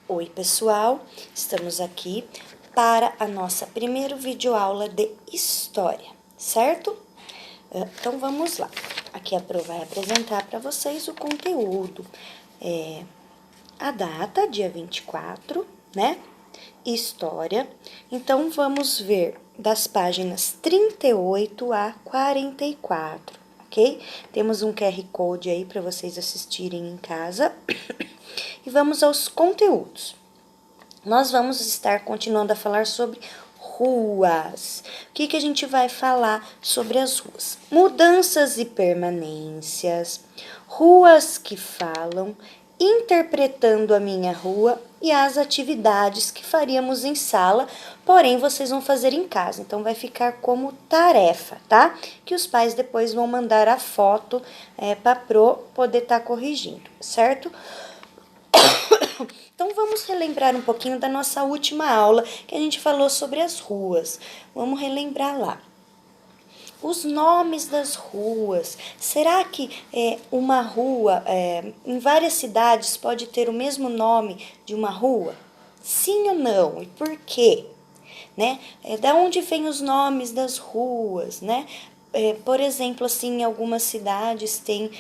Oi, pessoal! Estamos aqui para a nossa primeira videoaula de História, certo? Então, vamos lá. Aqui a Pro vai apresentar para vocês o conteúdo. A data, dia 24, né? História. Então, vamos ver das páginas 38 a 44, ok? Temos um QR Code aí para vocês assistirem em casa. E vamos aos conteúdos. Nós vamos estar continuando a falar sobre ruas. O que a gente vai falar sobre as ruas? Mudanças e permanências, ruas que falam, interpretando a minha rua e as atividades que faríamos em sala, porém vocês vão fazer em casa. Então vai ficar como tarefa, tá? Que os pais depois vão mandar a foto para Pro poder estar corrigindo, certo? Então, vamos relembrar um pouquinho da nossa última aula, que a gente falou sobre as ruas. Vamos relembrar lá. Os nomes das ruas. Será que uma rua, em várias cidades, pode ter o mesmo nome de uma rua? Sim ou não? E por quê? Né? Da onde vêm os nomes das ruas, né? Por exemplo, assim, em algumas cidades tem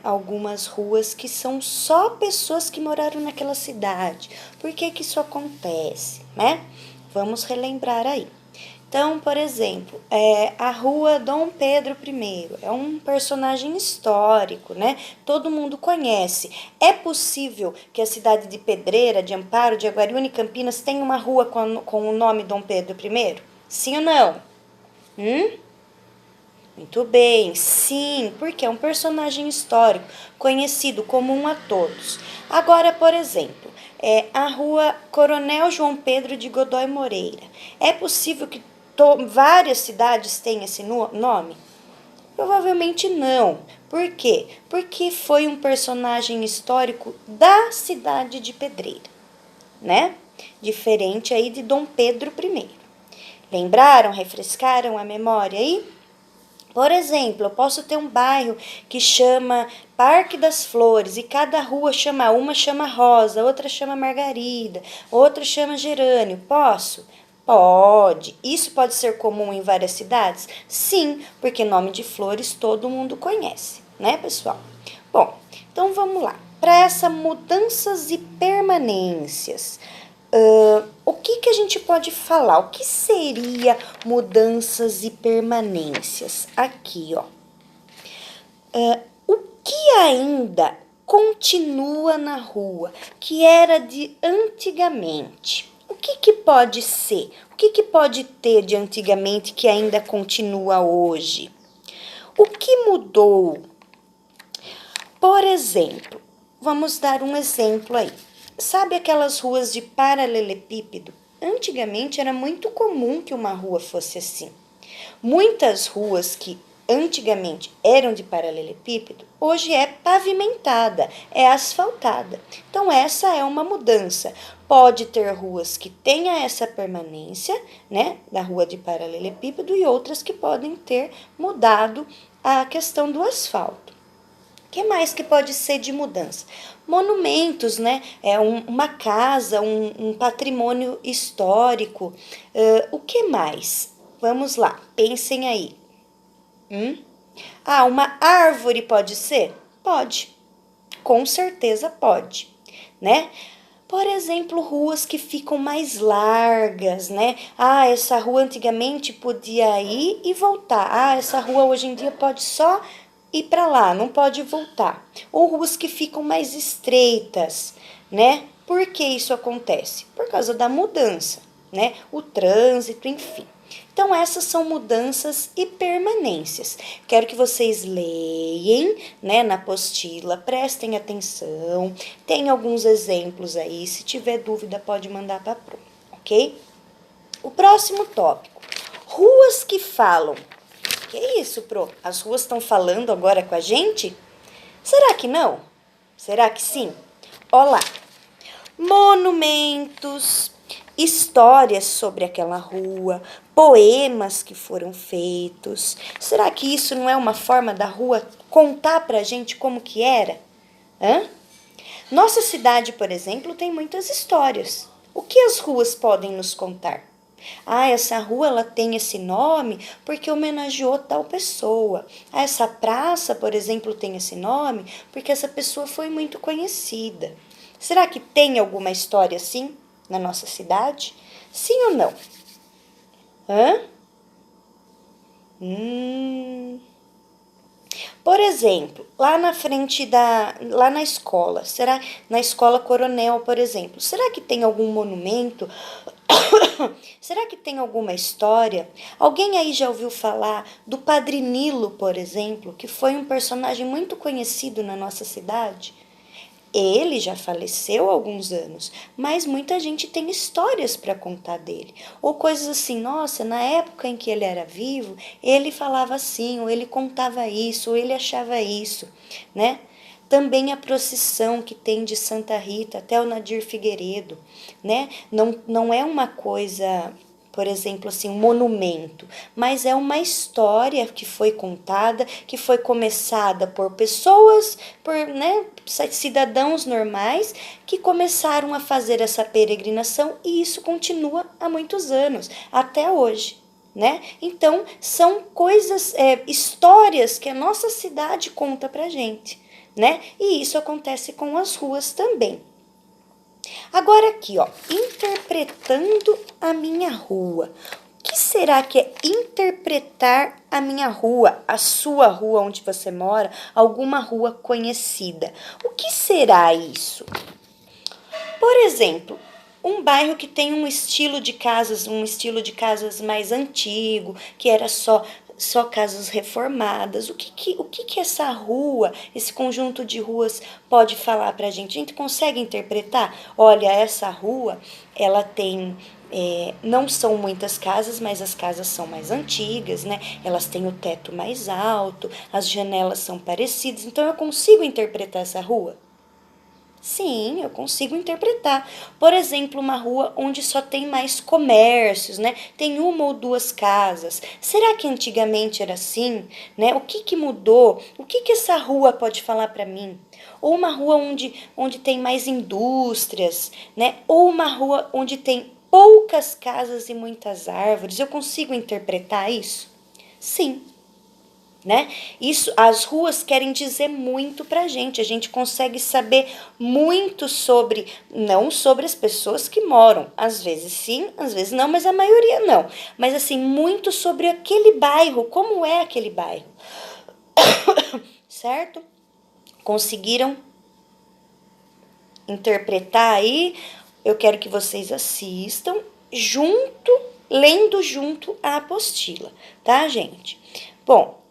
algumas ruas que são só pessoas que moraram naquela cidade. Por que que isso acontece, né? Vamos relembrar aí. Então, por exemplo, a rua Dom Pedro I é um personagem histórico, né? Todo mundo conhece. É possível que a cidade de Pedreira, de Amparo, de Aguariúna e Campinas tenha uma rua com o nome Dom Pedro I? Sim ou não? Muito bem, sim, porque é um personagem histórico, conhecido comum a todos. Agora, por exemplo, a rua Coronel João Pedro de Godoy Moreira. É possível que várias cidades tenham esse nome? Provavelmente não. Por quê? Porque foi um personagem histórico da cidade de Pedreira, né? Diferente aí de Dom Pedro I. Lembraram, refrescaram a memória aí? Por exemplo, eu posso ter um bairro que chama Parque das Flores e cada rua uma chama Rosa, outra chama Margarida, outra chama Gerânio. Posso? Pode. Isso pode ser comum em várias cidades? Sim, porque nome de flores todo mundo conhece, né, pessoal? Bom, então vamos lá. Para essas mudanças e permanências, o que a gente pode falar? O que seria mudanças e permanências? Aqui, ó. O que ainda continua na rua, que era de antigamente? O que pode ser? O que pode ter de antigamente que ainda continua hoje? O que mudou? Por exemplo, vamos dar um exemplo aí. Sabe aquelas ruas de paralelepípedo? Antigamente era muito comum que uma rua fosse assim. Muitas ruas que antigamente eram de paralelepípedo, hoje é pavimentada, é asfaltada. Então essa é uma mudança. Pode ter ruas que tenha essa permanência, né, da rua de paralelepípedo e outras que podem ter mudado a questão do asfalto. O que mais que pode ser de mudança? Monumentos, né? Uma casa, um patrimônio histórico. O que mais? Vamos lá, pensem aí. Uma árvore pode ser? Pode, com certeza pode, né? Por exemplo, ruas que ficam mais largas, né? Essa rua antigamente podia ir e voltar. Essa rua hoje em dia pode só ir para lá, não pode voltar. Ou ruas que ficam mais estreitas, né? Por que isso acontece? Por causa da mudança, né? O trânsito, enfim. Então, essas são mudanças e permanências. Quero que vocês leiam, né, na apostila, prestem atenção. Tem alguns exemplos aí. Se tiver dúvida, pode mandar para a Pro, ok? O próximo tópico. Ruas que falam. Que isso, Pro? As ruas estão falando agora com a gente? Será que não? Será que sim? Olá. Monumentos, histórias sobre aquela rua, poemas que foram feitos. Será que isso não é uma forma da rua contar pra gente como que era? Nossa cidade, por exemplo, tem muitas histórias. O que as ruas podem nos contar? Ah, essa rua ela tem esse nome porque homenageou tal pessoa. Ah, essa praça, por exemplo, tem esse nome porque essa pessoa foi muito conhecida. Será que tem alguma história assim na nossa cidade? Sim ou não? Hã? Por exemplo, lá na escola, na escola Coronel, por exemplo, será que tem algum monumento? Será que tem alguma história? Alguém aí já ouviu falar do Padre Nilo, por exemplo, que foi um personagem muito conhecido na nossa cidade? Ele já faleceu há alguns anos, mas muita gente tem histórias para contar dele. Ou coisas assim, nossa, na época em que ele era vivo, ele falava assim, ou ele contava isso, ou ele achava isso, né? Também a procissão que tem de Santa Rita até o Nadir Figueiredo, né? Não é uma coisa, por exemplo, assim, um monumento, mas é uma história que foi contada, que foi começada por pessoas, por, né, cidadãos normais que começaram a fazer essa peregrinação e isso continua há muitos anos, até hoje. Né? Então, são coisas, histórias que a nossa cidade conta pra gente, né? E isso acontece com as ruas também. Agora aqui, ó, interpretando a minha rua. O que será que é interpretar a minha rua, a sua rua onde você mora, alguma rua conhecida? O que será isso? Por exemplo, um bairro que tem um estilo de casas mais antigo, que era só casas reformadas. O que essa rua, esse conjunto de ruas pode falar para a gente? A gente consegue interpretar? Olha, essa rua, ela tem não são muitas casas, mas as casas são mais antigas, né? Elas têm o teto mais alto, as janelas são parecidas. Então eu consigo interpretar essa rua? Sim, eu consigo interpretar. Por exemplo, uma rua onde só tem mais comércios, né? Tem uma ou duas casas. Será que antigamente era assim, né? O que mudou? O que essa rua pode falar para mim? Ou uma rua onde tem mais indústrias, né? Ou uma rua onde tem poucas casas e muitas árvores. Eu consigo interpretar isso? Sim, né? Isso, as ruas querem dizer muito pra gente. A gente consegue saber muito sobre, não sobre as pessoas que moram. Às vezes sim, às vezes não, mas a maioria não. Mas assim, muito sobre aquele bairro, como é aquele bairro. Certo? Conseguiram interpretar aí? Eu quero que vocês assistam junto, lendo junto a apostila, tá, gente? Bom,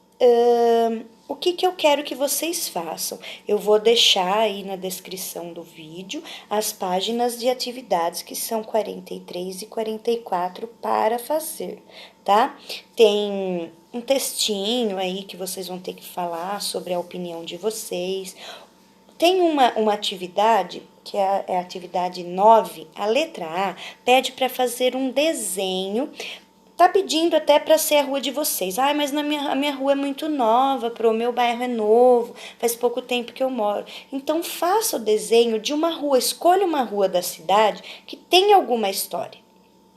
o que eu quero que vocês façam? Eu vou deixar aí na descrição do vídeo as páginas de atividades que são 43 e 44 para fazer, tá? Tem um textinho aí que vocês vão ter que falar sobre a opinião de vocês. Tem uma atividade, que é a atividade 9, a letra A, pede para fazer um desenho. Tá pedindo até para ser a rua de vocês. Ai, mas a minha rua é muito nova, o meu bairro é novo, faz pouco tempo que eu moro. Então faça o desenho de uma rua, escolha uma rua da cidade que tem alguma história,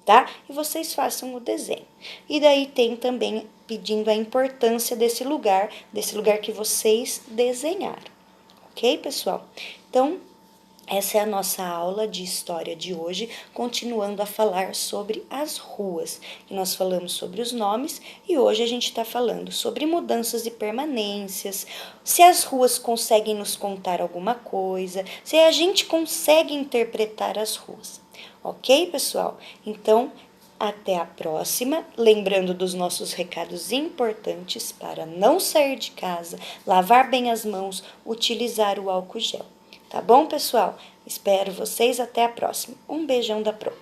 tá? E vocês façam o desenho. E daí tem também pedindo a importância desse lugar que vocês desenharam. Ok, pessoal? Então, essa é a nossa aula de história de hoje, continuando a falar sobre as ruas. E nós falamos sobre os nomes e hoje a gente está falando sobre mudanças e permanências, se as ruas conseguem nos contar alguma coisa, se a gente consegue interpretar as ruas. Ok, pessoal? Então, até a próxima. Lembrando dos nossos recados importantes para não sair de casa, lavar bem as mãos, utilizar o álcool gel. Tá bom, pessoal? Espero vocês até a próxima. Um beijão da Pro.